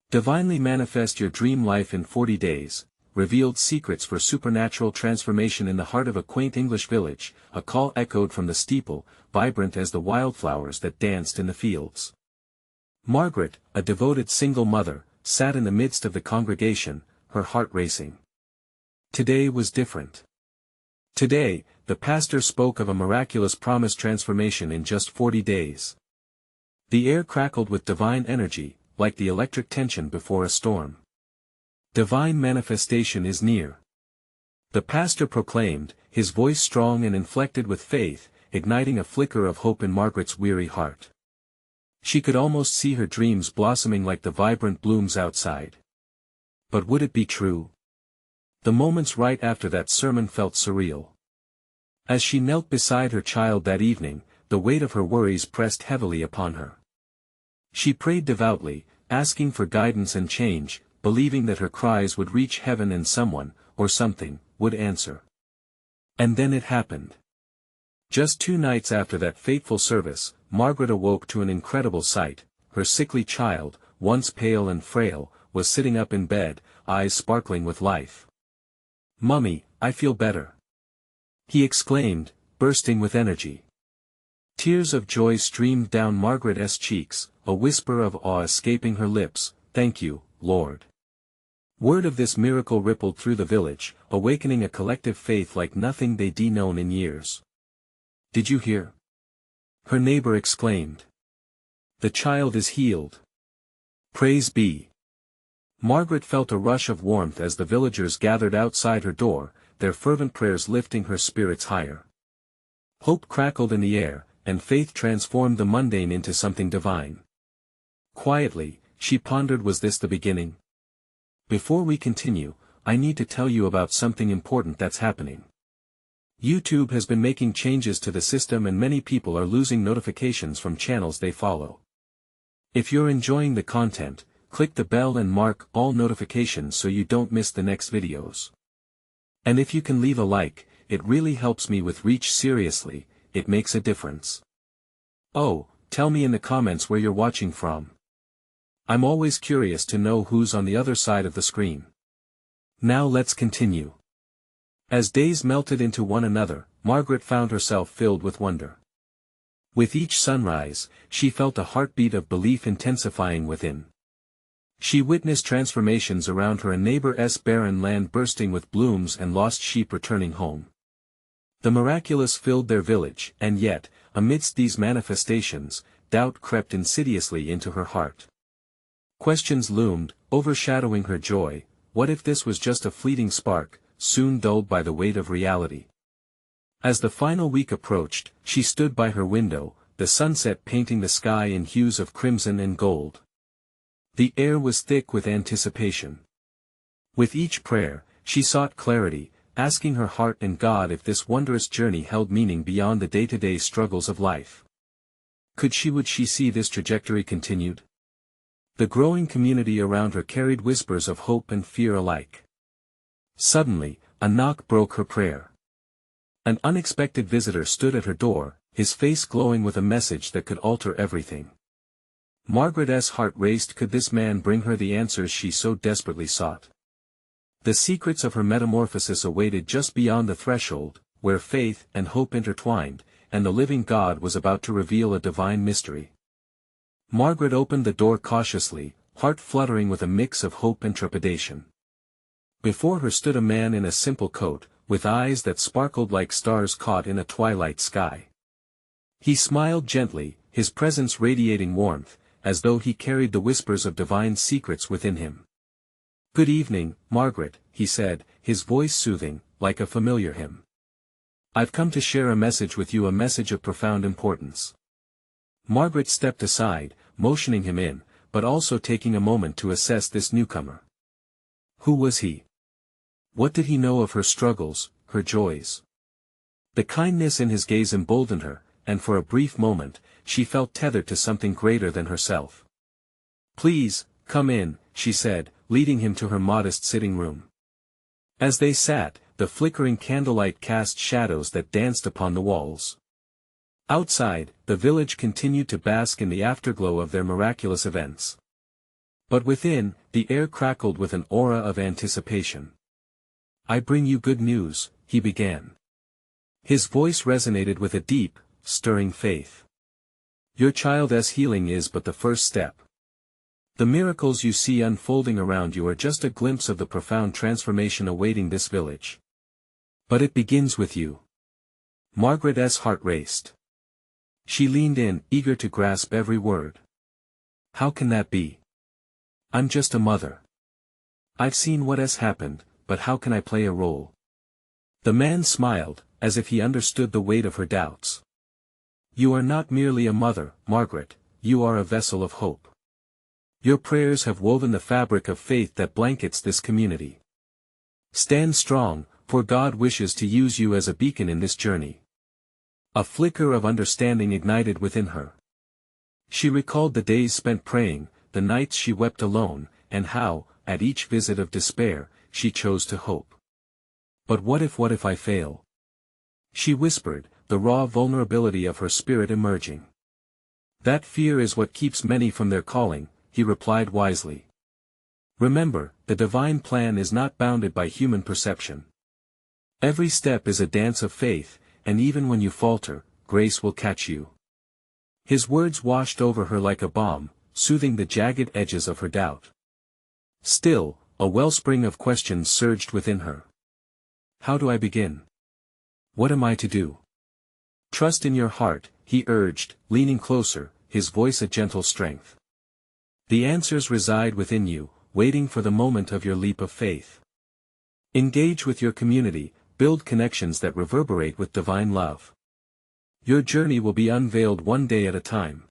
Divinely manifest your dream life in 40 days, revealed secrets for supernatural transformation in the heart of a quaint English village, a call echoed from the steeple, vibrant as the wildflowers that danced in the fields. Margaret, a devoted single mother, sat in the midst of the congregation, her heart racing. Today was different. Today, the pastor spoke of a miraculous promised transformation in just 40 days. The air crackled with divine energy, like the electric tension before a storm. Divine manifestation is near. The pastor proclaimed, his voice strong and inflected with faith, igniting a flicker of hope in Margaret's weary heart. She could almost see her dreams blossoming like the vibrant blooms outside. But would it be true? The moments right after that sermon felt surreal. As she knelt beside her child that evening, the weight of her worries pressed heavily upon her. She prayed devoutly, asking for guidance and change, believing that her cries would reach heaven and someone, or something, would answer. And then it happened. Just 2 nights after that fateful service, Margaret awoke to an incredible sight. Her sickly child, once pale and frail, was sitting up in bed, eyes sparkling with life. "Mummy, I feel better," he exclaimed, bursting with energy. Tears of joy streamed down Margaret's cheeks, a whisper of awe escaping her lips, "Thank you, Lord." Word of this miracle rippled through the village, awakening a collective faith like nothing they'd known in years. "Did you hear?" her neighbor exclaimed. "The child is healed. Praise be." Margaret felt a rush of warmth as the villagers gathered outside her door, their fervent prayers lifting her spirits higher. Hope crackled in the air, and faith transformed the mundane into something divine. Quietly, she pondered, was this the beginning? Before we continue, I need to tell you about something important that's happening. YouTube has been making changes to the system and many people are losing notifications from channels they follow. If you're enjoying the content, click the bell and mark all notifications so you don't miss the next videos. And if you can leave a like, it really helps me with reach. Seriously, it makes a difference. Oh, tell me in the comments where you're watching from. I'm always curious to know who's on the other side of the screen. Now let's continue. As days melted into one another, Margaret found herself filled with wonder. With each sunrise, she felt a heartbeat of belief intensifying within. She witnessed transformations around her, a neighbor's barren land bursting with blooms and lost sheep returning home. The miraculous filled their village, and yet, amidst these manifestations, doubt crept insidiously into her heart. Questions loomed, overshadowing her joy. What if this was just a fleeting spark, soon dulled by the weight of reality? As the final week approached, she stood by her window, the sunset painting the sky in hues of crimson and gold. The air was thick with anticipation. With each prayer, she sought clarity, asking her heart and God if this wondrous journey held meaning beyond the day-to-day struggles of life. Would she see this trajectory continued? The growing community around her carried whispers of hope and fear alike. Suddenly, a knock broke her prayer. An unexpected visitor stood at her door, his face glowing with a message that could alter everything. Margaret's heart raced. Could this man bring her the answers she so desperately sought? The secrets of her metamorphosis awaited just beyond the threshold, where faith and hope intertwined, and the living God was about to reveal a divine mystery. Margaret opened the door cautiously, heart fluttering with a mix of hope and trepidation. Before her stood a man in a simple coat, with eyes that sparkled like stars caught in a twilight sky. He smiled gently, his presence radiating warmth, as though he carried the whispers of divine secrets within him. "Good evening, Margaret," he said, his voice soothing, like a familiar hymn. "I've come to share a message with you, a message of profound importance." Margaret stepped aside, motioning him in, but also taking a moment to assess this newcomer. Who was he? What did he know of her struggles, her joys? The kindness in his gaze emboldened her, and for a brief moment, she felt tethered to something greater than herself. "Please, come in," she said, leading him to her modest sitting room. As they sat, the flickering candlelight cast shadows that danced upon the walls. Outside, the village continued to bask in the afterglow of their miraculous events. But within, the air crackled with an aura of anticipation. "I bring you good news," he began. His voice resonated with a deep, stirring faith. "Your child's healing is but the first step. The miracles you see unfolding around you are just a glimpse of the profound transformation awaiting this village. But it begins with you." Margaret's heart raced. She leaned in, eager to grasp every word. "How can that be? I'm just a mother. I've seen what has happened, but how can I play a role?" The man smiled, as if he understood the weight of her doubts. "You are not merely a mother, Margaret, you are a vessel of hope. Your prayers have woven the fabric of faith that blankets this community. Stand strong, for God wishes to use you as a beacon in this journey." A flicker of understanding ignited within her. She recalled the days spent praying, the nights she wept alone, and how, at each visit of despair, she chose to hope. "But what if I fail?" she whispered, the raw vulnerability of her spirit emerging. "That fear is what keeps many from their calling," he replied wisely. "Remember, the divine plan is not bounded by human perception. Every step is a dance of faith, and even when you falter, grace will catch you." His words washed over her like a balm, soothing the jagged edges of her doubt. Still, a wellspring of questions surged within her. "How do I begin? What am I to do?" "Trust in your heart," he urged, leaning closer, his voice a gentle strength. "The answers reside within you, waiting for the moment of your leap of faith. Engage with your community, build connections that reverberate with divine love. Your journey will be unveiled one day at a time."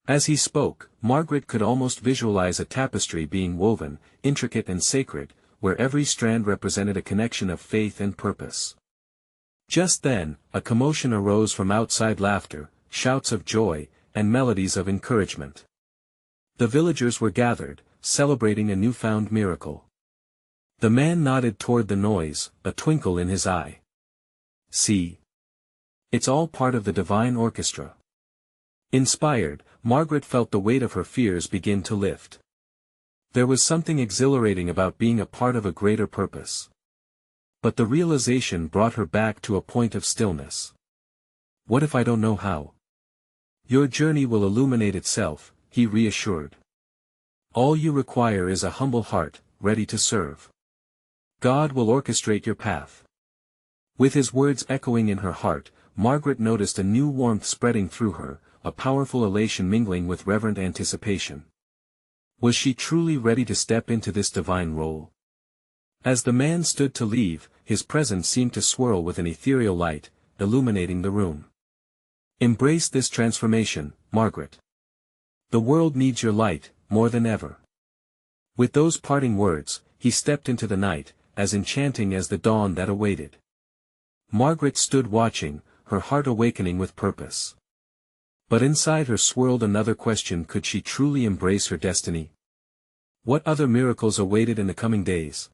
As he spoke, Margaret could almost visualize a tapestry being woven, intricate and sacred, where every strand represented a connection of faith and purpose. Just then, a commotion arose from outside, laughter, shouts of joy, and melodies of encouragement. The villagers were gathered, celebrating a newfound miracle. The man nodded toward the noise, a twinkle in his eye. "See? It's all part of the divine orchestra." Inspired, Margaret felt the weight of her fears begin to lift. There was something exhilarating about being a part of a greater purpose. But the realization brought her back to a point of stillness. "What if I don't know how?" "Your journey will illuminate itself," he reassured. "All you require is a humble heart, ready to serve. God will orchestrate your path." With his words echoing in her heart, Margaret noticed a new warmth spreading through her, a powerful elation mingling with reverent anticipation. Was she truly ready to step into this divine role? As the man stood to leave, his presence seemed to swirl with an ethereal light, illuminating the room. "Embrace this transformation, Margaret. The world needs your light, more than ever." With those parting words, he stepped into the night, as enchanting as the dawn that awaited. Margaret stood watching, her heart awakening with purpose. But inside her swirled another question: could she truly embrace her destiny? What other miracles awaited in the coming days?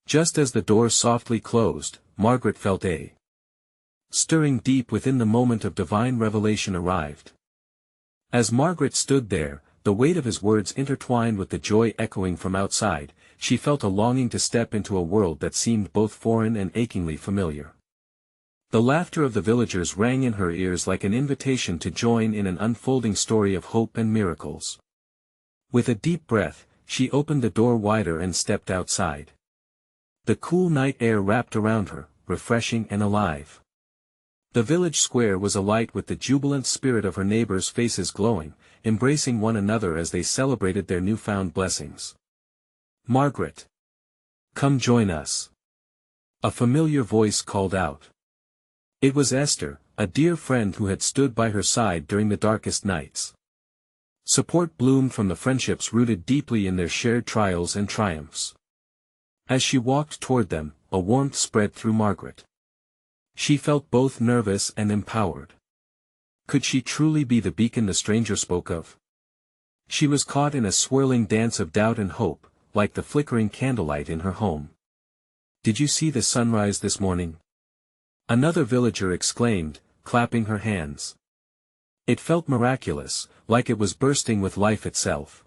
Just as the door softly closed, Margaret felt a stirring deep within. The moment of divine revelation arrived. As Margaret stood there, the weight of his words intertwined with the joy echoing from outside, she felt a longing to step into a world that seemed both foreign and achingly familiar. The laughter of the villagers rang in her ears like an invitation to join in an unfolding story of hope and miracles. With a deep breath, she opened the door wider and stepped outside. The cool night air wrapped around her, refreshing and alive. The village square was alight with the jubilant spirit of her neighbors' faces glowing, embracing one another as they celebrated their newfound blessings. "Margaret! Come join us!" a familiar voice called out. It was Esther, a dear friend who had stood by her side during the darkest nights. Support bloomed from the friendships rooted deeply in their shared trials and triumphs. As she walked toward them, a warmth spread through Margaret. She felt both nervous and empowered. Could she truly be the beacon the stranger spoke of? She was caught in a swirling dance of doubt and hope, like the flickering candlelight in her home. "Did you see the sunrise this morning?" another villager exclaimed, clapping her hands. It felt miraculous, like it was bursting with life itself.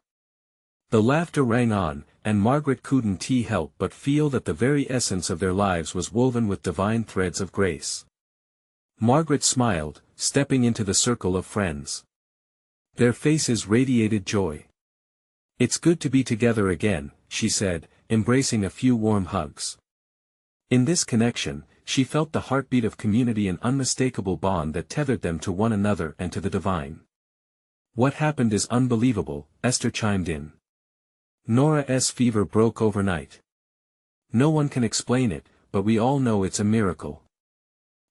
The laughter rang on, and Margaret couldn't help but feel that the very essence of their lives was woven with divine threads of grace. Margaret smiled, stepping into the circle of friends. Their faces radiated joy. "It's good to be together again," she said, embracing a few warm hugs. In this connection, she felt the heartbeat of community, an unmistakable bond that tethered them to one another and to the divine. "What happened is unbelievable," Esther chimed in. "Nora's fever broke overnight. No one can explain it, but we all know it's a miracle.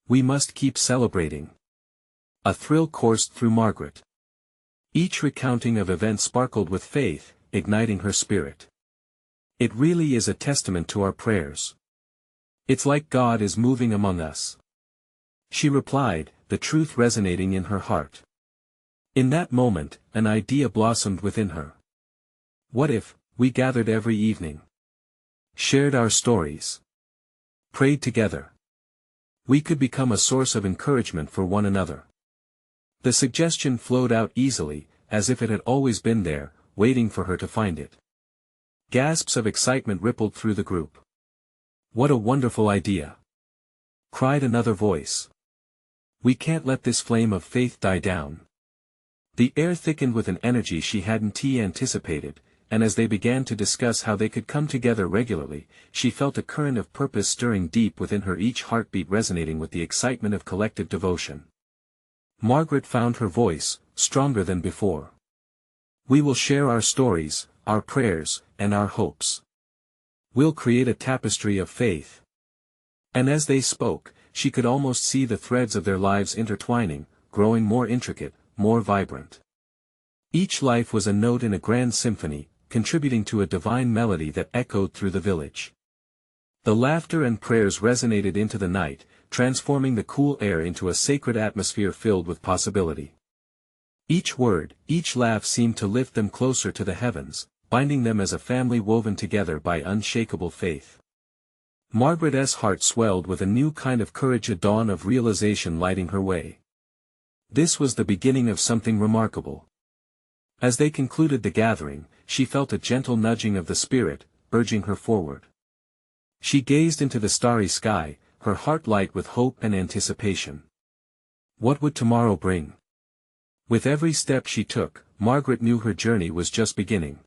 We must keep celebrating." A thrill coursed through Margaret. Each recounting of events sparkled with faith, igniting her spirit. "It really is a testament to our prayers. It's like God is moving among us," she replied, the truth resonating in her heart. In that moment, an idea blossomed within her. What if we gathered every evening, shared our stories, prayed together? We could become a source of encouragement for one another. The suggestion flowed out easily, as if it had always been there, waiting for her to find it. Gasps of excitement rippled through the group. "What a wonderful idea!" cried another voice. "We can't let this flame of faith die down." The air thickened with an energy she hadn't anticipated, and as they began to discuss how they could come together regularly, she felt a current of purpose stirring deep within her, each heartbeat resonating with the excitement of collective devotion. Margaret found her voice, stronger than before. "We will share our stories, our prayers, and our hopes. We'll create a tapestry of faith." And as they spoke, she could almost see the threads of their lives intertwining, growing more intricate, more vibrant. Each life was a note in a grand symphony, contributing to a divine melody that echoed through the village. The laughter and prayers resonated into the night, transforming the cool air into a sacred atmosphere filled with possibility. Each word, each laugh seemed to lift them closer to the heavens, binding them as a family woven together by unshakable faith. Margaret's heart swelled with a new kind of courage, a dawn of realization lighting her way. This was the beginning of something remarkable. As they concluded the gathering, she felt a gentle nudging of the spirit, urging her forward. She gazed into the starry sky, her heart light with hope and anticipation. What would tomorrow bring? With every step she took, Margaret knew her journey was just beginning.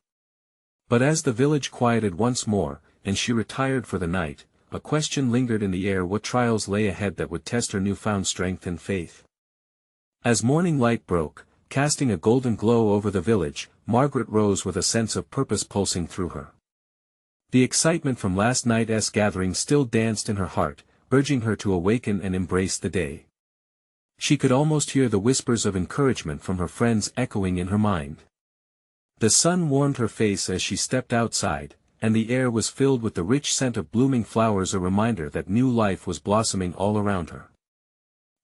But as the village quieted once more, and she retired for the night, a question lingered in the air: what trials lay ahead that would test her newfound strength and faith? As morning light broke, casting a golden glow over the village, Margaret rose with a sense of purpose pulsing through her. The excitement from last night's gathering still danced in her heart, urging her to awaken and embrace the day. She could almost hear the whispers of encouragement from her friends echoing in her mind. The sun warmed her face as she stepped outside, and the air was filled with the rich scent of blooming flowers, a reminder that new life was blossoming all around her.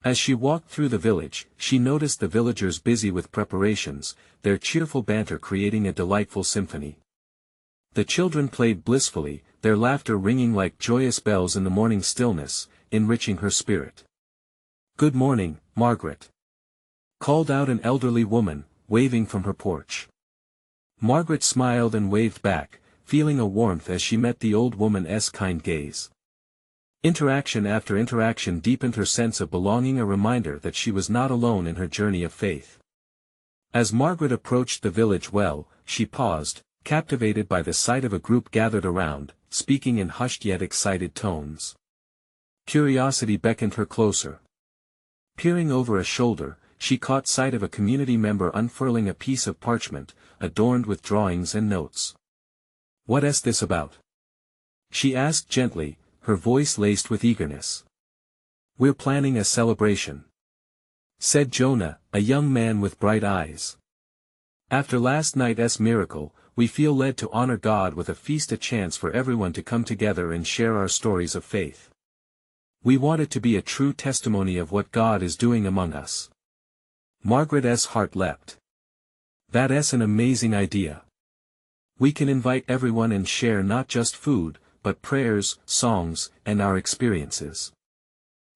As she walked through the village, she noticed the villagers busy with preparations, their cheerful banter creating a delightful symphony. The children played blissfully, their laughter ringing like joyous bells in the morning stillness, enriching her spirit. "Good morning, Margaret," called out an elderly woman, waving from her porch. Margaret smiled and waved back, feeling a warmth as she met the old woman's kind gaze. Interaction after interaction deepened her sense of belonging, a reminder that she was not alone in her journey of faith. As Margaret approached the village well, she paused, captivated by the sight of a group gathered around, speaking in hushed yet excited tones. Curiosity beckoned her closer. Peering over a shoulder, she caught sight of a community member unfurling a piece of parchment, adorned with drawings and notes. "What's this about?" she asked gently, her voice laced with eagerness. "We're planning a celebration," said Jonah, a young man with bright eyes. "After last night's miracle, we feel led to honor God with a feast, a chance for everyone to come together and share our stories of faith. We want it to be a true testimony of what God is doing among us." Margaret's heart leapt. "That's an amazing idea. We can invite everyone and share not just food, but prayers, songs, and our experiences.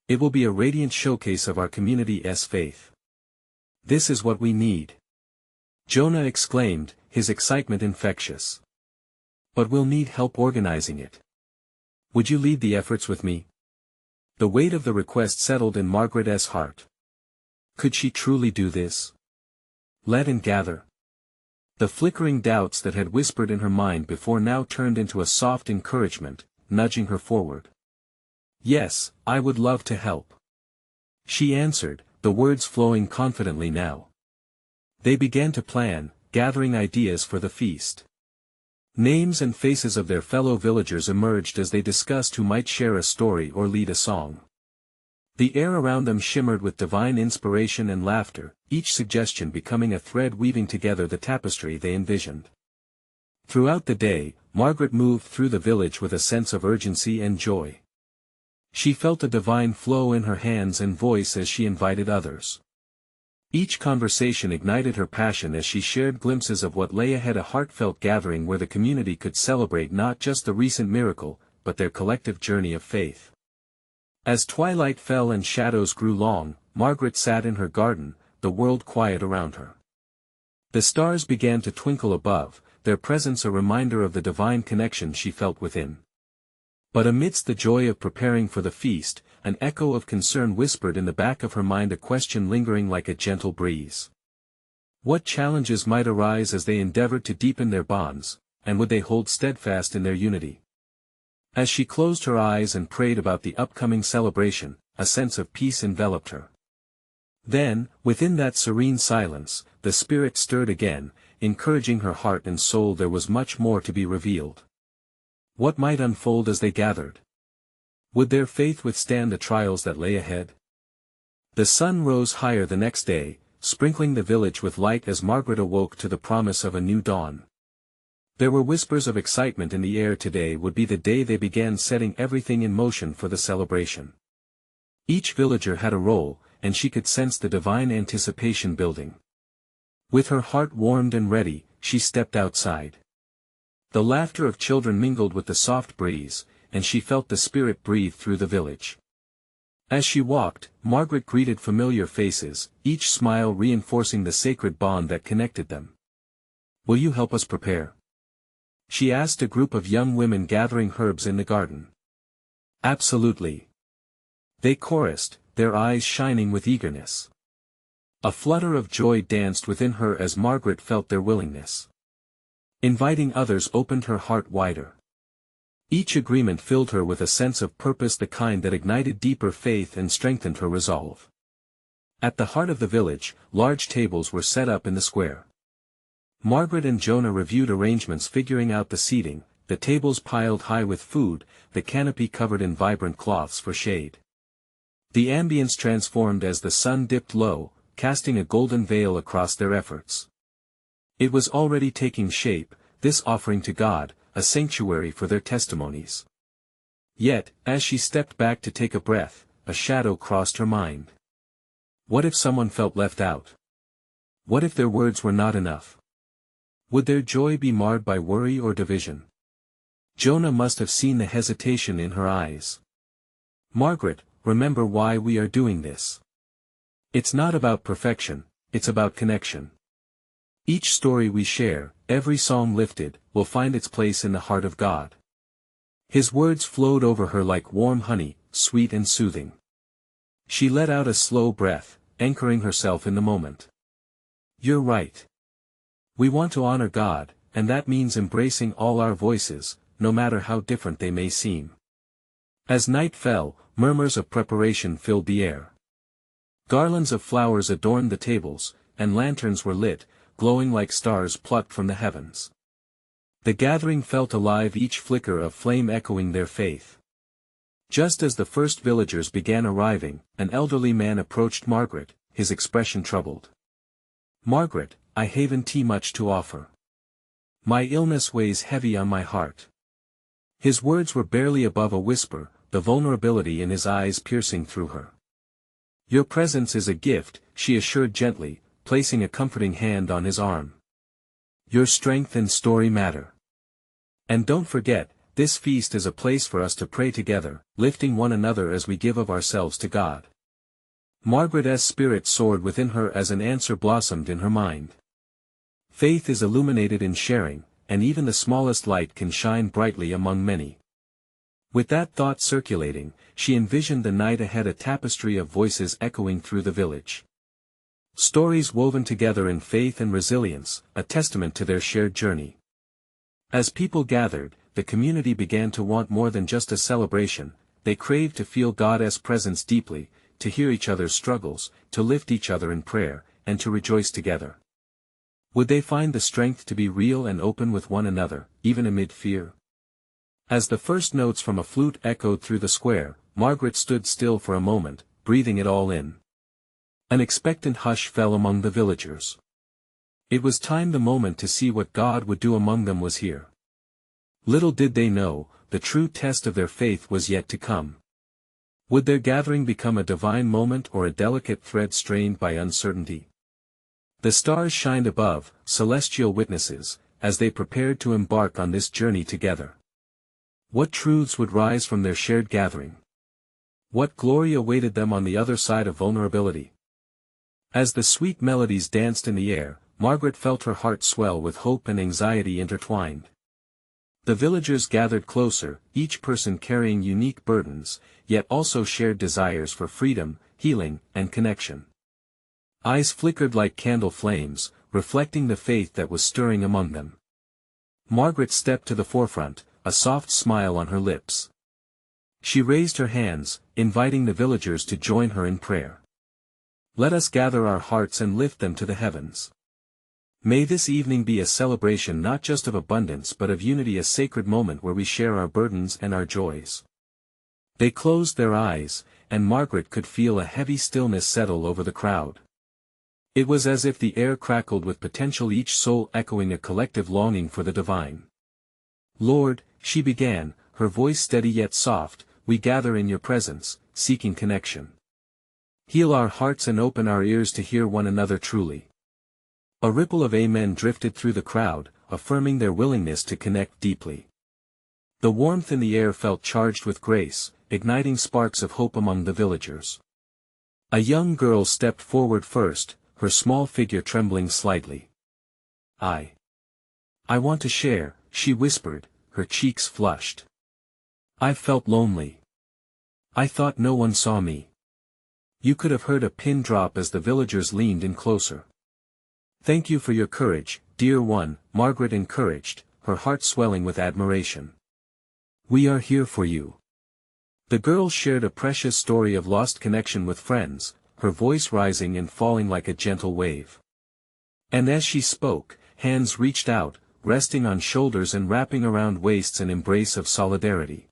It will be a radiant showcase of our community's faith. This is what we need," Jonah exclaimed, his excitement infectious. "But we'll need help organizing it. Would you lead the efforts with me?" The weight of the request settled in Margaret's heart. Could she truly do this? Lead and gather. The flickering doubts that had whispered in her mind before now turned into a soft encouragement, nudging her forward. "Yes, I would love to help," she answered, the words flowing confidently now. They began to plan, gathering ideas for the feast. Names and faces of their fellow villagers emerged as they discussed who might share a story or lead a song. The air around them shimmered with divine inspiration and laughter, each suggestion becoming a thread weaving together the tapestry they envisioned. Throughout the day, Margaret moved through the village with a sense of urgency and joy. She felt a divine flow in her hands and voice as she invited others. Each conversation ignited her passion as she shared glimpses of what lay ahead, a heartfelt gathering where the community could celebrate not just the recent miracle, but their collective journey of faith. As twilight fell and shadows grew long, Margaret sat in her garden, the world quiet around her. The stars began to twinkle above, their presence a reminder of the divine connection she felt within. But amidst the joy of preparing for the feast, an echo of concern whispered in the back of her mind, a question lingering like a gentle breeze. What challenges might arise as they endeavored to deepen their bonds, and would they hold steadfast in their unity? As she closed her eyes and prayed about the upcoming celebration, a sense of peace enveloped her. Then, within that serene silence, the Spirit stirred again, encouraging her heart and soul. There was much more to be revealed. What might unfold as they gathered? Would their faith withstand the trials that lay ahead? The sun rose higher the next day, sprinkling the village with light as Margaret awoke to the promise of a new dawn. There were whispers of excitement in the air. Today would be the day they began setting everything in motion for the celebration. Each villager had a role, and she could sense the divine anticipation building. With her heart warmed and ready, she stepped outside. The laughter of children mingled with the soft breeze, and she felt the Spirit breathe through the village. As she walked, Margaret greeted familiar faces, each smile reinforcing the sacred bond that connected them. "Will you help us prepare?" she asked a group of young women gathering herbs in the garden. "Absolutely," they chorused, their eyes shining with eagerness. A flutter of joy danced within her as Margaret felt their willingness. Inviting others opened her heart wider. Each agreement filled her with a sense of purpose, the kind that ignited deeper faith and strengthened her resolve. At the heart of the village, large tables were set up in the square. Margaret and Jonah reviewed arrangements, figuring out the seating, the tables piled high with food, the canopy covered in vibrant cloths for shade. The ambience transformed as the sun dipped low, casting a golden veil across their efforts. It was already taking shape, this offering to God, a sanctuary for their testimonies. Yet, as she stepped back to take a breath, a shadow crossed her mind. What if someone felt left out? What if their words were not enough? Would their joy be marred by worry or division? Jonah must have seen the hesitation in her eyes. "Margaret, remember why we are doing this. It's not about perfection, it's about connection. Each story we share, every psalm lifted, will find its place in the heart of God." His words flowed over her like warm honey, sweet and soothing. She let out a slow breath, anchoring herself in the moment. "You're right. We want to honor God, and that means embracing all our voices, no matter how different they may seem." As night fell, murmurs of preparation filled the air. Garlands of flowers adorned the tables, and lanterns were lit, glowing like stars plucked from the heavens. The gathering felt alive, each flicker of flame echoing their faith. Just as the first villagers began arriving, an elderly man approached Margaret, his expression troubled. "Margaret, I haven't much to offer. My illness weighs heavy on my heart." His words were barely above a whisper, the vulnerability in his eyes piercing through her. "Your presence is a gift," she assured gently, placing a comforting hand on his arm. "Your strength and story matter. And don't forget, this feast is a place for us to pray together, lifting one another as we give of ourselves to God." Margaret's spirit soared within her as an answer blossomed in her mind. Faith is illuminated in sharing, and even the smallest light can shine brightly among many. With that thought circulating, she envisioned the night ahead, a tapestry of voices echoing through the village. Stories woven together in faith and resilience, a testament to their shared journey. As people gathered, the community began to want more than just a celebration. They craved to feel God's presence deeply, to hear each other's struggles, to lift each other in prayer, and to rejoice together. Would they find the strength to be real and open with one another, even amid fear? As the first notes from a flute echoed through the square, Margaret stood still for a moment, breathing it all in. An expectant hush fell among the villagers. It was time. The moment to see what God would do among them was here. Little did they know, the true test of their faith was yet to come. Would their gathering become a divine moment or a delicate thread strained by uncertainty? The stars shined above, celestial witnesses, as they prepared to embark on this journey together. What truths would rise from their shared gathering? What glory awaited them on the other side of vulnerability? As the sweet melodies danced in the air, Margaret felt her heart swell with hope and anxiety intertwined. The villagers gathered closer, each person carrying unique burdens, yet also shared desires for freedom, healing, and connection. Eyes flickered like candle flames, reflecting the faith that was stirring among them. Margaret stepped to the forefront, a soft smile on her lips. She raised her hands, inviting the villagers to join her in prayer. Let us gather our hearts and lift them to the heavens. May this evening be a celebration not just of abundance but of unity, a sacred moment where we share our burdens and our joys. They closed their eyes, and Margaret could feel a heavy stillness settle over the crowd. It was as if the air crackled with potential, each soul echoing a collective longing for the divine. Lord, she began, her voice steady yet soft, we gather in your presence, seeking connection. Heal our hearts and open our ears to hear one another truly. A ripple of amen drifted through the crowd, affirming their willingness to connect deeply. The warmth in the air felt charged with grace, igniting sparks of hope among the villagers. A young girl stepped forward first, her small figure trembling slightly. I want to share, she whispered, her cheeks flushed. I've felt lonely. I thought no one saw me. You could have heard a pin drop as the villagers leaned in closer. Thank you for your courage, dear one, Margaret encouraged, her heart swelling with admiration. We are here for you. The girl shared a precious story of lost connection with friends, her voice rising and falling like a gentle wave. And as she spoke, hands reached out, resting on shoulders and wrapping around waists, an embrace of solidarity.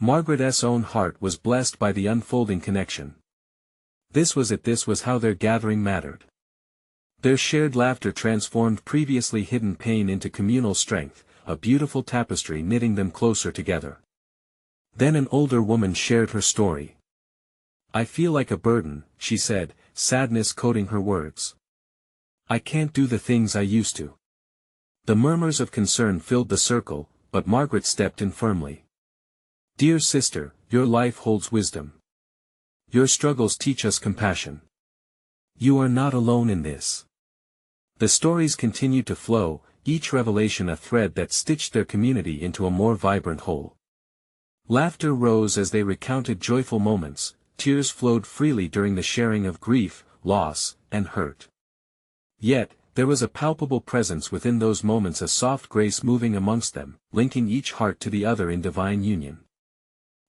Margaret's own heart was blessed by the unfolding connection. This was it, this was how their gathering mattered. Their shared laughter transformed previously hidden pain into communal strength, a beautiful tapestry knitting them closer together. Then an older woman shared her story. I feel like a burden, she said, sadness coating her words. I can't do the things I used to. The murmurs of concern filled the circle, but Margaret stepped in firmly. Dear sister, your life holds wisdom. Your struggles teach us compassion. You are not alone in this. The stories continued to flow, each revelation a thread that stitched their community into a more vibrant whole. Laughter rose as they recounted joyful moments, tears flowed freely during the sharing of grief, loss, and hurt. Yet, there was a palpable presence within those moments, a soft grace moving amongst them, linking each heart to the other in divine union.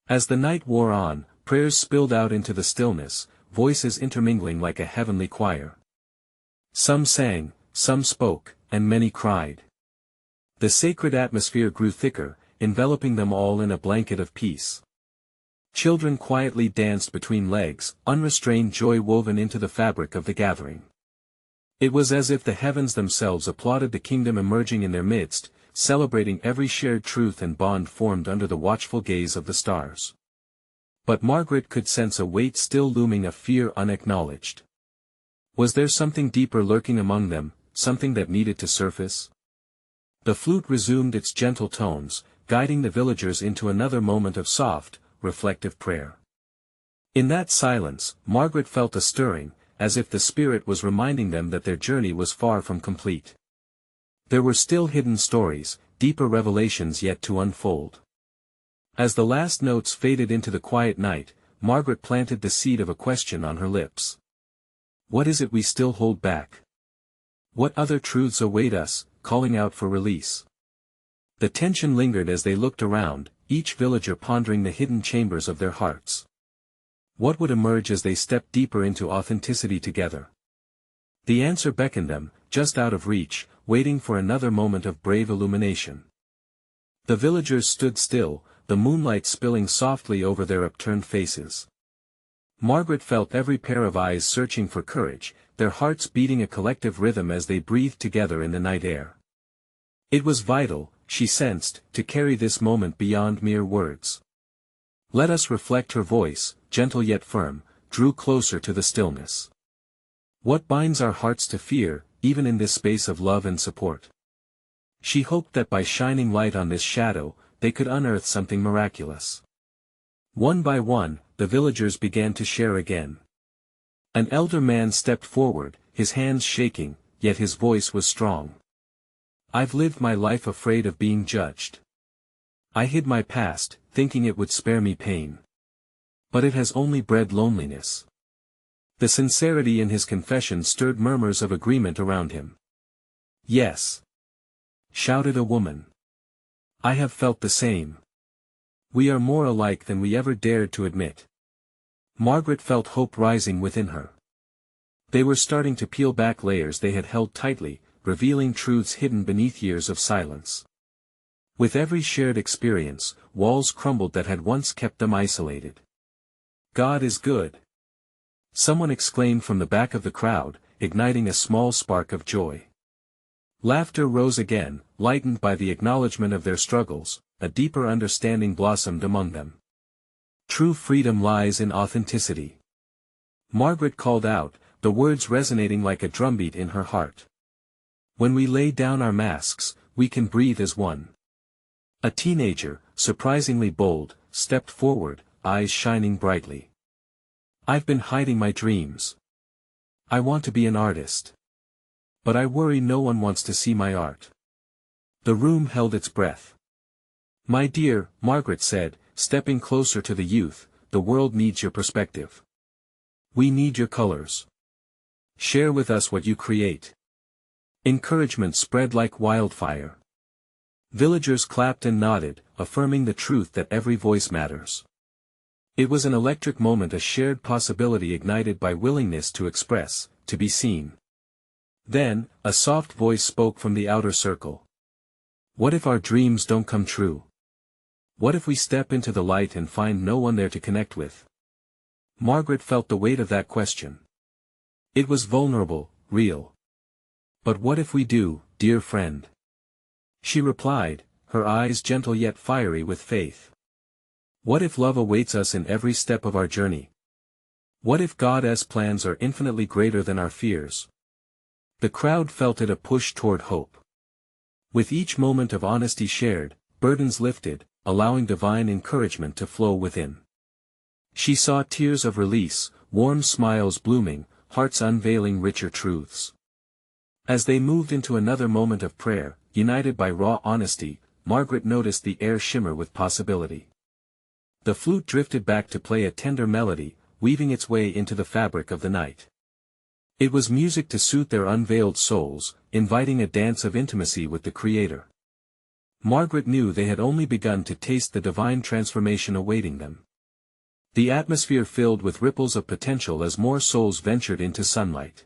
As the night wore on, prayers spilled out into the stillness, voices intermingling like a heavenly choir. Some sang, some spoke, and many cried. The sacred atmosphere grew thicker, enveloping them all in a blanket of peace. Children quietly danced between legs, unrestrained joy woven into the fabric of the gathering. It was as if the heavens themselves applauded the kingdom emerging in their midst, celebrating every shared truth and bond formed under the watchful gaze of the stars. But Margaret could sense a weight still looming, a fear unacknowledged. Was there something deeper lurking among them, something that needed to surface? The flute resumed its gentle tones, guiding the villagers into another moment of soft, reflective prayer. In that silence, Margaret felt a stirring, as if the Spirit was reminding them that their journey was far from complete. There were still hidden stories, deeper revelations yet to unfold. As the last notes faded into the quiet night, Margaret planted the seed of a question on her lips. What is it we still hold back? What other truths await us, calling out for release? The tension lingered as they looked around, each villager pondering the hidden chambers of their hearts. What would emerge as they stepped deeper into authenticity together? The answer beckoned them, just out of reach, waiting for another moment of brave illumination. The villagers stood still, the moonlight spilling softly over their upturned faces. Margaret felt every pair of eyes searching for courage, their hearts beating a collective rhythm as they breathed together in the night air. It was vital, she sensed, to carry this moment beyond mere words. Let us reflect. Her voice, gentle yet firm, drew closer to the stillness. What binds our hearts to fear, even in this space of love and support? She hoped that by shining light on this shadow, they could unearth something miraculous. One by one, the villagers began to share again. An elder man stepped forward, his hands shaking, yet his voice was strong. I've lived my life afraid of being judged. I hid my past, thinking it would spare me pain. But it has only bred loneliness. The sincerity in his confession stirred murmurs of agreement around him. Yes, shouted a woman. I have felt the same. We are more alike than we ever dared to admit. Margaret felt hope rising within her. They were starting to peel back layers they had held tightly, revealing truths hidden beneath years of silence. With every shared experience, walls crumbled that had once kept them isolated. God is good. Someone exclaimed from the back of the crowd, igniting a small spark of joy. Laughter rose again, lightened by the acknowledgement of their struggles, a deeper understanding blossomed among them. True freedom lies in authenticity. Margaret called out, the words resonating like a drumbeat in her heart. When we lay down our masks, we can breathe as one. A teenager, surprisingly bold, stepped forward, eyes shining brightly. I've been hiding my dreams. I want to be an artist. But I worry no one wants to see my art. The room held its breath. My dear, Margaret said, stepping closer to the youth, the world needs your perspective. We need your colors. Share with us what you create. Encouragement spread like wildfire. Villagers clapped and nodded, affirming the truth that every voice matters. It was an electric moment, a shared possibility ignited by willingness to express, to be seen. Then, a soft voice spoke from the outer circle. What if our dreams don't come true? What if we step into the light and find no one there to connect with? Margaret felt the weight of that question. It was vulnerable, real. But what if we do, dear friend? She replied, her eyes gentle yet fiery with faith. What if love awaits us in every step of our journey? What if God's plans are infinitely greater than our fears? The crowd felt it, a push toward hope. With each moment of honesty shared, burdens lifted, allowing divine encouragement to flow within. She saw tears of release, warm smiles blooming, hearts unveiling richer truths. As they moved into another moment of prayer, united by raw honesty, Margaret noticed the air shimmer with possibility. The flute drifted back to play a tender melody, weaving its way into the fabric of the night. It was music to soothe their unveiled souls, inviting a dance of intimacy with the Creator. Margaret knew they had only begun to taste the divine transformation awaiting them. The atmosphere filled with ripples of potential as more souls ventured into sunlight.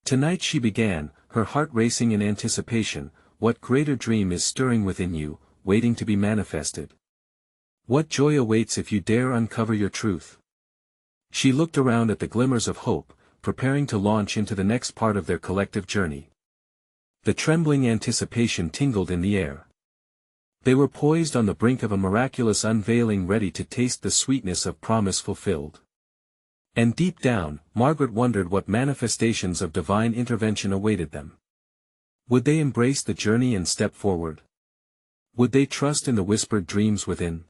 Tonight she began, her heart racing in anticipation. What greater dream is stirring within you, waiting to be manifested? What joy awaits if you dare uncover your truth? She looked around at the glimmers of hope, preparing to launch into the next part of their collective journey. The trembling anticipation tingled in the air. They were poised on the brink of a miraculous unveiling, ready to taste the sweetness of promise fulfilled. And deep down, Margaret wondered what manifestations of divine intervention awaited them. Would they embrace the journey and step forward? Would they trust in the whispered dreams within?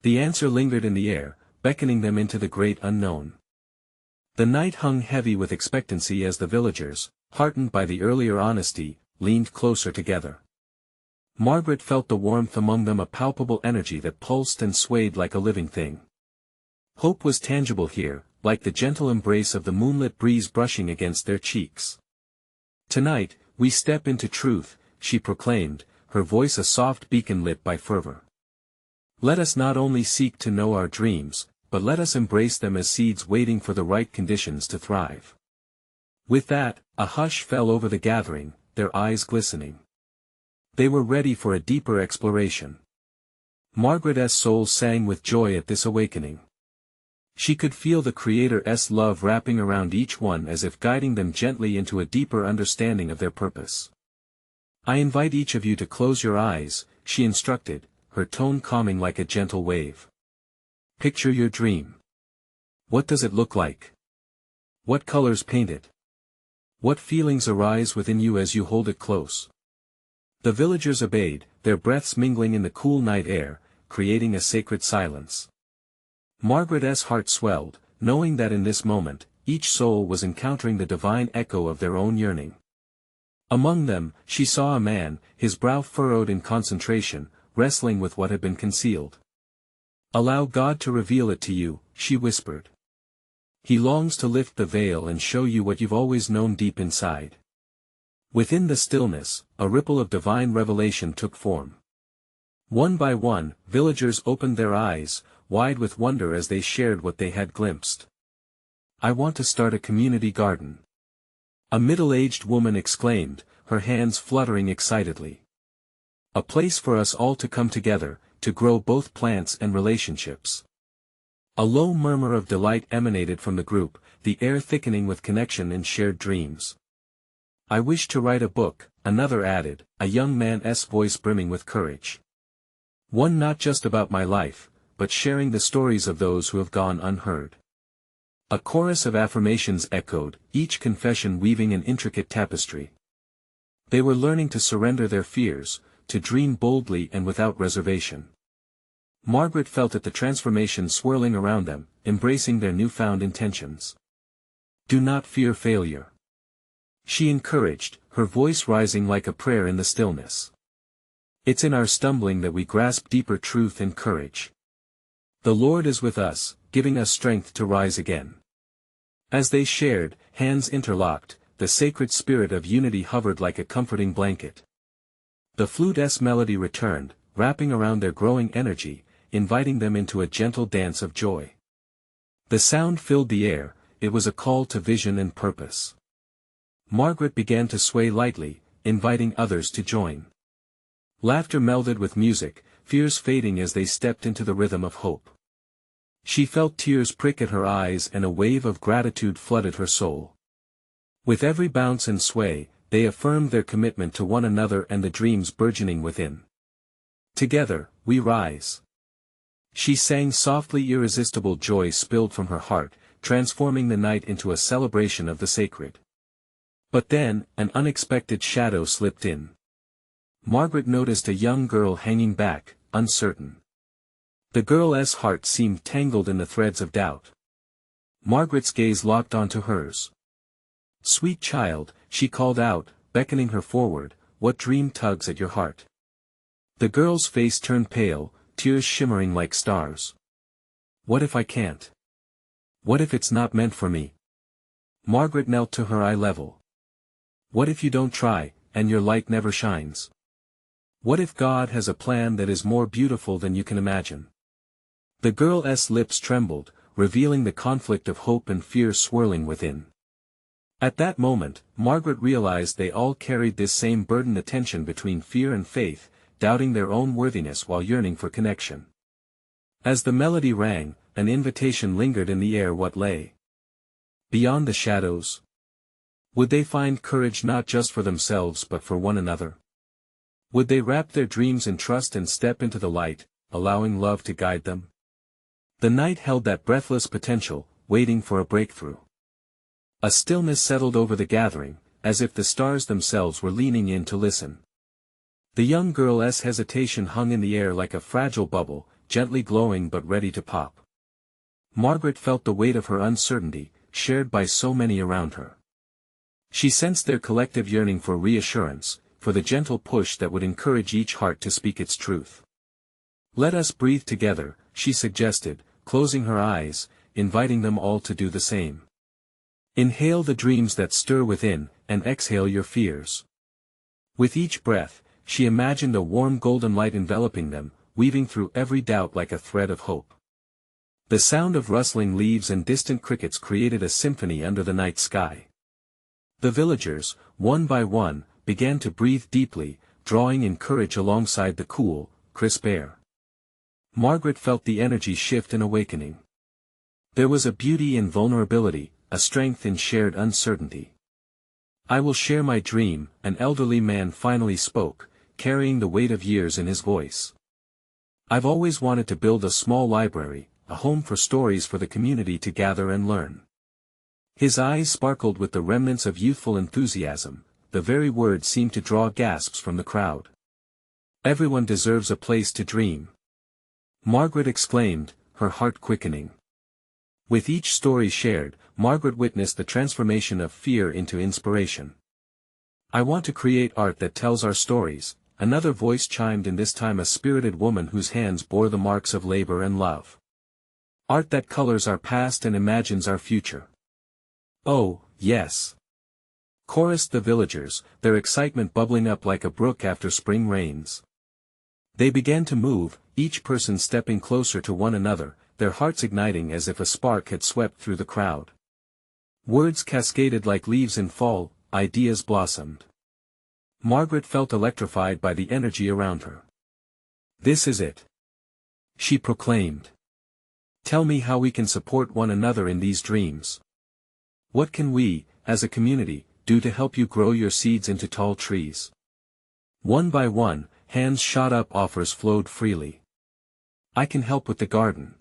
The answer lingered in the air, beckoning them into the great unknown. The night hung heavy with expectancy as the villagers, heartened by the earlier honesty, leaned closer together. Margaret felt the warmth among them, a palpable energy that pulsed and swayed like a living thing. Hope was tangible here, like the gentle embrace of the moonlit breeze brushing against their cheeks. "Tonight, we step into truth," she proclaimed, her voice a soft beacon lit by fervor. "Let us not only seek to know our dreams, but let us embrace them as seeds waiting for the right conditions to thrive." With that, a hush fell over the gathering, their eyes glistening. They were ready for a deeper exploration. Margaret's soul sang with joy at this awakening. She could feel the Creator's love wrapping around each one as if guiding them gently into a deeper understanding of their purpose. "I invite each of you to close your eyes," she instructed, her tone calming like a gentle wave. "Picture your dream. What does it look like? What colors paint it? What feelings arise within you as you hold it close?" The villagers obeyed, their breaths mingling in the cool night air, creating a sacred silence. Margaret's heart swelled, knowing that in this moment, each soul was encountering the divine echo of their own yearning. Among them, she saw a man, his brow furrowed in concentration, wrestling with what had been concealed. "Allow God to reveal it to you," she whispered. "He longs to lift the veil and show you what you've always known deep inside." Within the stillness, a ripple of divine revelation took form. One by one, villagers opened their eyes, wide with wonder as they shared what they had glimpsed. "I want to start a community garden," a middle-aged woman exclaimed, her hands fluttering excitedly. "A place for us all to come together, to grow both plants and relationships." A low murmur of delight emanated from the group, the air thickening with connection and shared dreams. "I wish to write a book," another added, a young man's voice brimming with courage. "One not just about my life, but sharing the stories of those who have gone unheard." A chorus of affirmations echoed, each confession weaving an intricate tapestry. They were learning to surrender their fears, to dream boldly and without reservation. Margaret felt it, the transformation swirling around them, embracing their newfound intentions. "Do not fear failure," she encouraged, her voice rising like a prayer in the stillness. "It's in our stumbling that we grasp deeper truth and courage. The Lord is with us, giving us strength to rise again." As they shared, hands interlocked, the sacred spirit of unity hovered like a comforting blanket. The flute's melody returned, wrapping around their growing energy, inviting them into a gentle dance of joy. The sound filled the air, it was a call to vision and purpose. Margaret began to sway lightly, inviting others to join. Laughter melded with music, fears fading as they stepped into the rhythm of hope. She felt tears prick at her eyes and a wave of gratitude flooded her soul. With every bounce and sway, they affirmed their commitment to one another and the dreams burgeoning within. "Together, we rise." She sang softly, irresistible joy spilled from her heart, transforming the night into a celebration of the sacred. But then, an unexpected shadow slipped in. Margaret noticed a young girl hanging back, uncertain. The girl's heart seemed tangled in the threads of doubt. Margaret's gaze locked onto hers. "Sweet child," she called out, beckoning her forward, "what dream tugs at your heart?" The girl's face turned pale, tears shimmering like stars. "What if I can't? What if it's not meant for me?" Margaret knelt to her eye level. "What if you don't try, and your light never shines? What if God has a plan that is more beautiful than you can imagine?" The girl's lips trembled, revealing the conflict of hope and fear swirling within. At that moment, Margaret realized they all carried this same burden, the tension between fear and faith, doubting their own worthiness while yearning for connection. As the melody rang, an invitation lingered in the air. What lay beyond the shadows? Would they find courage not just for themselves but for one another? Would they wrap their dreams in trust and step into the light, allowing love to guide them? The night held that breathless potential, waiting for a breakthrough. A stillness settled over the gathering, as if the stars themselves were leaning in to listen. The young girl's hesitation hung in the air like a fragile bubble, gently glowing but ready to pop. Margaret felt the weight of her uncertainty, shared by so many around her. She sensed their collective yearning for reassurance, for the gentle push that would encourage each heart to speak its truth. "Let us breathe together," she suggested, closing her eyes, inviting them all to do the same. "Inhale the dreams that stir within, and exhale your fears." With each breath, she imagined a warm golden light enveloping them, weaving through every doubt like a thread of hope. The sound of rustling leaves and distant crickets created a symphony under the night sky. The villagers, one by one, began to breathe deeply, drawing in courage alongside the cool, crisp air. Margaret felt the energy shift and awakening. There was a beauty in vulnerability, a strength in shared uncertainty. "I will share my dream," an elderly man finally spoke, carrying the weight of years in his voice. "I've always wanted to build a small library, a home for stories for the community to gather and learn." His eyes sparkled with the remnants of youthful enthusiasm, the very words seemed to draw gasps from the crowd. "Everyone deserves a place to dream," Margaret exclaimed, her heart quickening. With each story shared, Margaret witnessed the transformation of fear into inspiration. "I want to create art that tells our stories," another voice chimed in, this time a spirited woman whose hands bore the marks of labor and love. "Art that colors our past and imagines our future." "Oh, yes," chorused the villagers, their excitement bubbling up like a brook after spring rains. They began to move, each person stepping closer to one another, their hearts igniting as if a spark had swept through the crowd. Words cascaded like leaves in fall, ideas blossomed. Margaret felt electrified by the energy around her. "This is it," she proclaimed. "Tell me how we can support one another in these dreams. What can we, as a community, do to help you grow your seeds into tall trees?" One by one, hands shot up, offers flowed freely. "I can help with the garden,"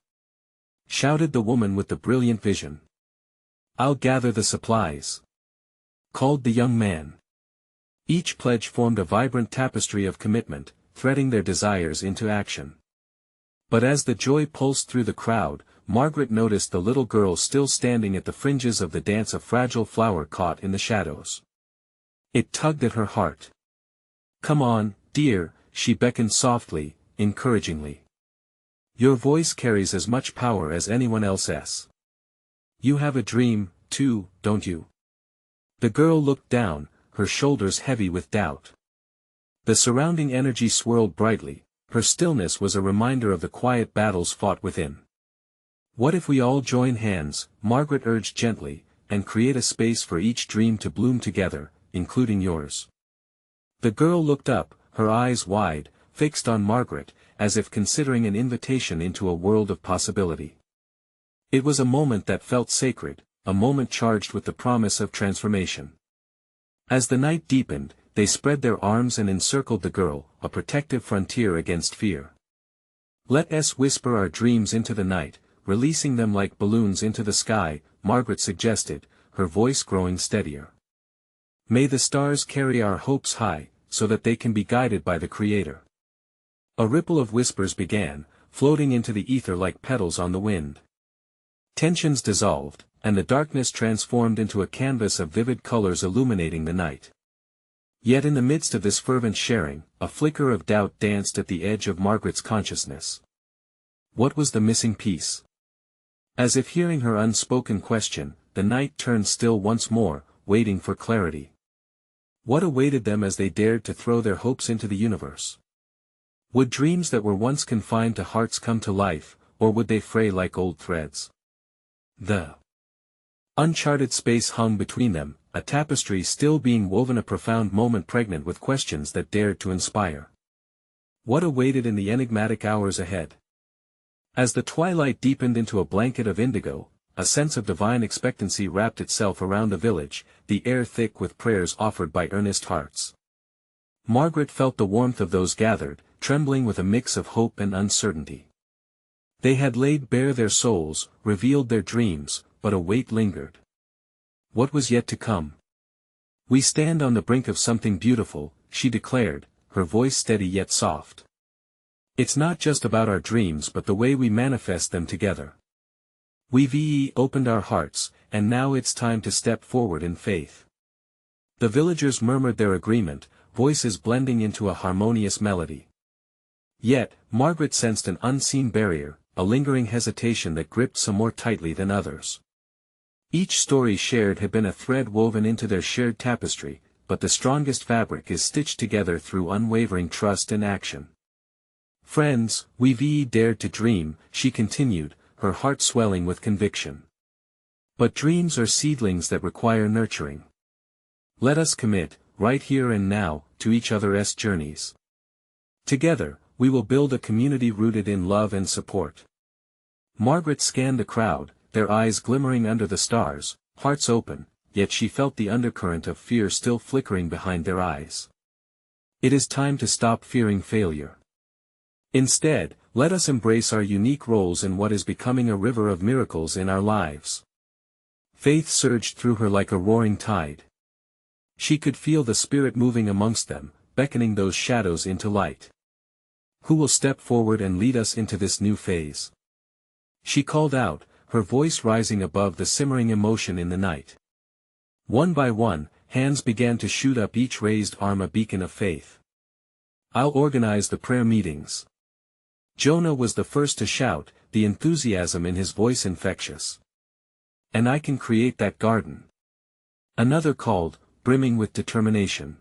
shouted the woman with the brilliant vision. "I'll gather the supplies," called the young man. Each pledge formed a vibrant tapestry of commitment, threading their desires into action. But as the joy pulsed through the crowd, Margaret noticed the little girl still standing at the fringes of the dance, a fragile flower caught in the shadows. It tugged at her heart. "Come on, dear," she beckoned softly, encouragingly. "Your voice carries as much power as anyone else's. You have a dream, too, don't you?" The girl looked down, her shoulders heavy with doubt. The surrounding energy swirled brightly, her stillness was a reminder of the quiet battles fought within. "What if we all join hands," Margaret urged gently, "and create a space for each dream to bloom together, including yours?" The girl looked up, her eyes wide, fixed on Margaret, as if considering an invitation into a world of possibility. It was a moment that felt sacred, a moment charged with the promise of transformation. As the night deepened, they spread their arms and encircled the girl, a protective frontier against fear. "Let us whisper our dreams into the night, releasing them like balloons into the sky," Margaret suggested, her voice growing steadier. "May the stars carry our hopes high, so that they can be guided by the Creator." A ripple of whispers began, floating into the ether like petals on the wind. Tensions dissolved, and the darkness transformed into a canvas of vivid colors illuminating the night. Yet in the midst of this fervent sharing, a flicker of doubt danced at the edge of Margaret's consciousness. What was the missing piece? As if hearing her unspoken question, the night turned still once more, waiting for clarity. What awaited them as they dared to throw their hopes into the universe? Would dreams that were once confined to hearts come to life, or would they fray like old threads? The uncharted space hung between them, a tapestry still being woven, a profound moment pregnant with questions that dared to inspire. What awaited in the enigmatic hours ahead? As the twilight deepened into a blanket of indigo, a sense of divine expectancy wrapped itself around the village, the air thick with prayers offered by earnest hearts. Margaret felt the warmth of those gathered, trembling with a mix of hope and uncertainty. They had laid bare their souls, revealed their dreams, but a weight lingered. What was yet to come? "We stand on the brink of something beautiful," she declared, her voice steady yet soft. "It's not just about our dreams but the way we manifest them together. We've opened our hearts, and now it's time to step forward in faith." The villagers murmured their agreement, voices blending into a harmonious melody. Yet, Margaret sensed an unseen barrier, a lingering hesitation that gripped some more tightly than others. Each story shared had been a thread woven into their shared tapestry, but the strongest fabric is stitched together through unwavering trust and action. "Friends, we've dared to dream," she continued, her heart swelling with conviction. "But dreams are seedlings that require nurturing. Let us commit, right here and now, to each other's journeys. Together, we will build a community rooted in love and support." Margaret scanned the crowd, their eyes glimmering under the stars, hearts open, yet she felt the undercurrent of fear still flickering behind their eyes. "It is time to stop fearing failure. Instead, let us embrace our unique roles in what is becoming a river of miracles in our lives." Faith surged through her like a roaring tide. She could feel the Spirit moving amongst them, beckoning those shadows into light. "Who will step forward and lead us into this new phase?" she called out, her voice rising above the simmering emotion in the night. One by one, hands began to shoot up, each raised arm a beacon of faith. "I'll organize the prayer meetings." Jonah was the first to shout, the enthusiasm in his voice infectious. "And I can create that garden." Another called, brimming with determination.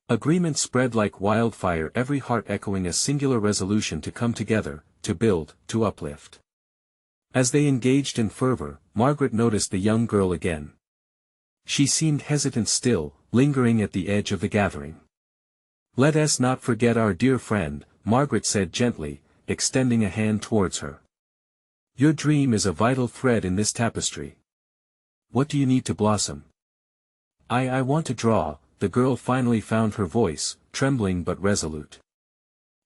Agreement spread like wildfire, every heart echoing a singular resolution to come together, to build, to uplift. As they engaged in fervor, Margaret noticed the young girl again. She seemed hesitant still, lingering at the edge of the gathering. "Let us not forget our dear friend," Margaret said gently, extending a hand towards her. "Your dream is a vital thread in this tapestry. What do you need to blossom?" I want to draw," the girl finally found her voice, trembling but resolute.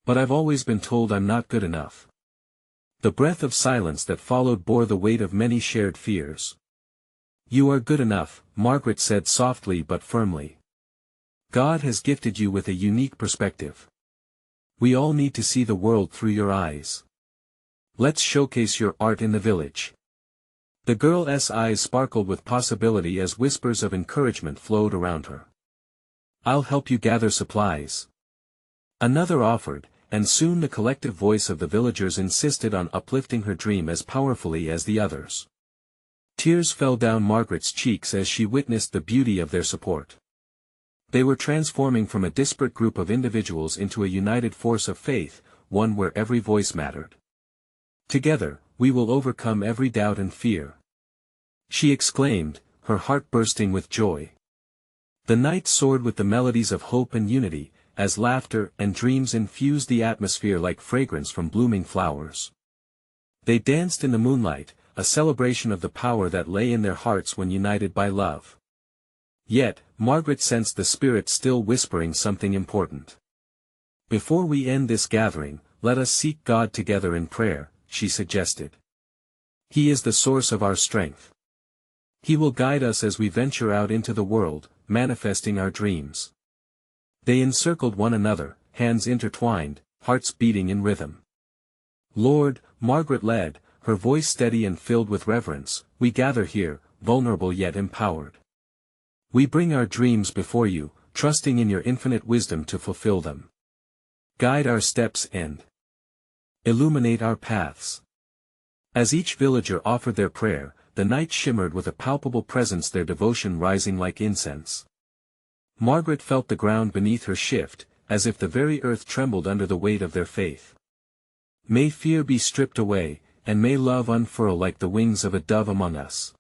"But I've always been told I'm not good enough." The breath of silence that followed bore the weight of many shared fears. "You are good enough," Margaret said softly but firmly. "God has gifted you with a unique perspective. We all need to see the world through your eyes. Let's showcase your art in the village." The girl's eyes sparkled with possibility as whispers of encouragement flowed around her. "I'll help you gather supplies." Another offered, and soon the collective voice of the villagers insisted on uplifting her dream as powerfully as the others. Tears fell down Margaret's cheeks as she witnessed the beauty of their support. They were transforming from a disparate group of individuals into a united force of faith, one where every voice mattered. "Together, we will overcome every doubt and fear," she exclaimed, her heart bursting with joy. The night soared with the melodies of hope and unity, as laughter and dreams infused the atmosphere like fragrance from blooming flowers. They danced in the moonlight, a celebration of the power that lay in their hearts when united by love. Yet, Margaret sensed the Spirit still whispering something important. "Before we end this gathering, let us seek God together in prayer," she suggested. "He is the source of our strength. He will guide us as we venture out into the world, manifesting our dreams." They encircled one another, hands intertwined, hearts beating in rhythm. "Lord," Margaret led, her voice steady and filled with reverence, "we gather here, vulnerable yet empowered. We bring our dreams before you, trusting in your infinite wisdom to fulfill them. Guide our steps and illuminate our paths." As each villager offered their prayer, the night shimmered with a palpable presence, their devotion rising like incense. Margaret felt the ground beneath her shift, as if the very earth trembled under the weight of their faith. "May fear be stripped away, and may love unfurl like the wings of a dove among us.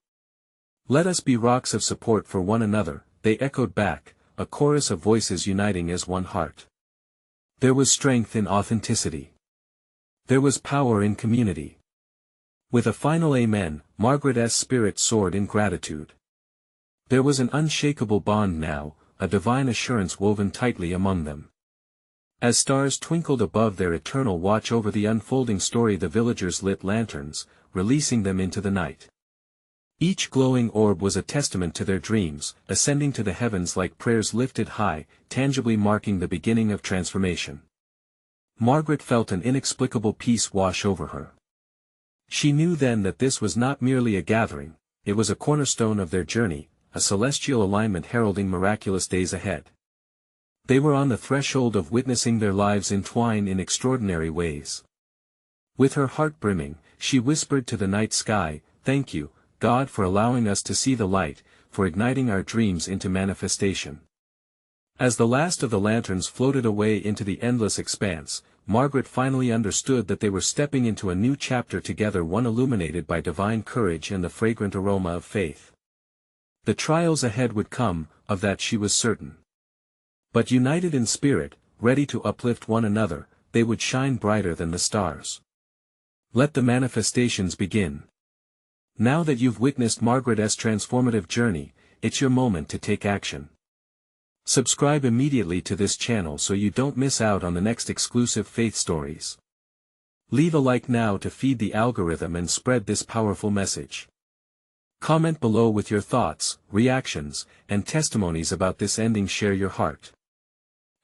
Let us be rocks of support for one another," they echoed back, a chorus of voices uniting as one heart. There was strength in authenticity. There was power in community. With a final amen, Margaret's spirit soared in gratitude. There was an unshakable bond now, a divine assurance woven tightly among them. As stars twinkled above their eternal watch over the unfolding story, the villagers lit lanterns, releasing them into the night. Each glowing orb was a testament to their dreams, ascending to the heavens like prayers lifted high, tangibly marking the beginning of transformation. Margaret felt an inexplicable peace wash over her. She knew then that this was not merely a gathering, it was a cornerstone of their journey, a celestial alignment heralding miraculous days ahead. They were on the threshold of witnessing their lives entwine in extraordinary ways. With her heart brimming, she whispered to the night sky, "Thank you, God, for allowing us to see the light, for igniting our dreams into manifestation." As the last of the lanterns floated away into the endless expanse, Margaret finally understood that they were stepping into a new chapter together, one illuminated by divine courage and the fragrant aroma of faith. The trials ahead would come, of that she was certain. But united in spirit, ready to uplift one another, they would shine brighter than the stars. Let the manifestations begin. Now that you've witnessed Margaret's transformative journey, it's your moment to take action. Subscribe immediately to this channel so you don't miss out on the next exclusive faith stories. Leave a like now to feed the algorithm and spread this powerful message. Comment below with your thoughts, reactions, and testimonies about this ending. Share your heart.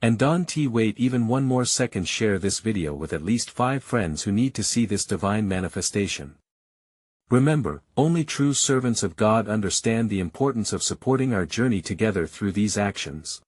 And don't wait even one more second. Share this video with at least 5 friends who need to see this divine manifestation. Remember, only true servants of God understand the importance of supporting our journey together through these actions.